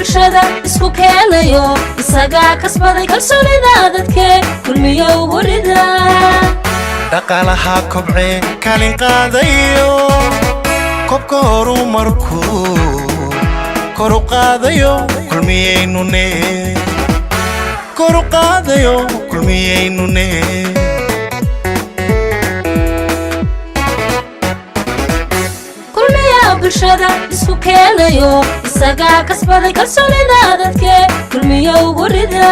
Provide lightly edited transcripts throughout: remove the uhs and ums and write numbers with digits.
bulshada isku keenayo isaga kasbaday kalsoonida dadka kulmiyo urida dhaqaalaha kobce kaalin qaadayo kobka horumarku kor u qaadayo kulmiyeynune kor u qaadayo kulmiyeynune bulshada isku keenayo isaga kasbaday kalsoonida dadka kulmiyo urida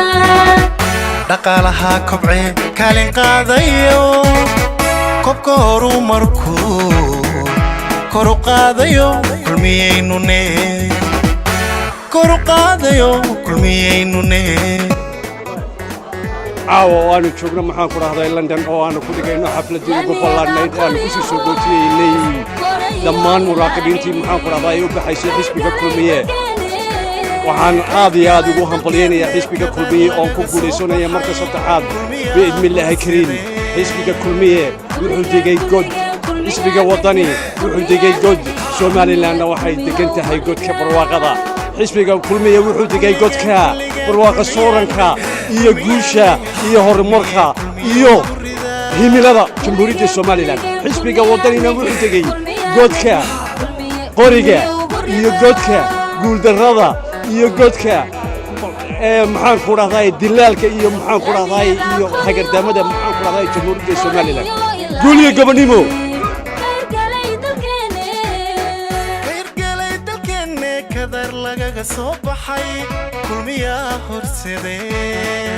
dhaqaalaha kobce kaalin qaadayo kobka horumarku kor u qaadayo kulmiyeynune kor u qaadayo kulmiyeynune caawa aanu joogno maxaan ku dhahday London oo aanu ku dhigayno xafladii ugu ballaadnayd oo aanu ku soo go'tiyeynay dhammaan muraaqibiintii maxaan ku dhahday u baxaysay xisbiga kulmiye waxaan aad iyo aad ugu hambalyeynaya xisbiga kulmiye oo ku guuleysanaya marka saddexaad biidmillaahi kariim xisbiga kulmiye wuxuu digay god xisbiga wadani wuxuu digay god Somaliland waxay degan tahay godka barwaaqada xisbiga kulmiye wuxuu digay godka barwaaqa sooranka iyo guusha iyo horumarka iyo himilada jamhuuriyadda Somaliland xisbiga wadanina wuxuu digay godka qoriga iyo godka guuldarrada iyo godka maxaan ku dhahday dilaalka iyo maxaan ku dhahday iyo hagardaamada maxaan ku dhahday jamhuuriyadda Somaliland guuliga gobonimo kadar lagaga soo baxay kulmiya horseedee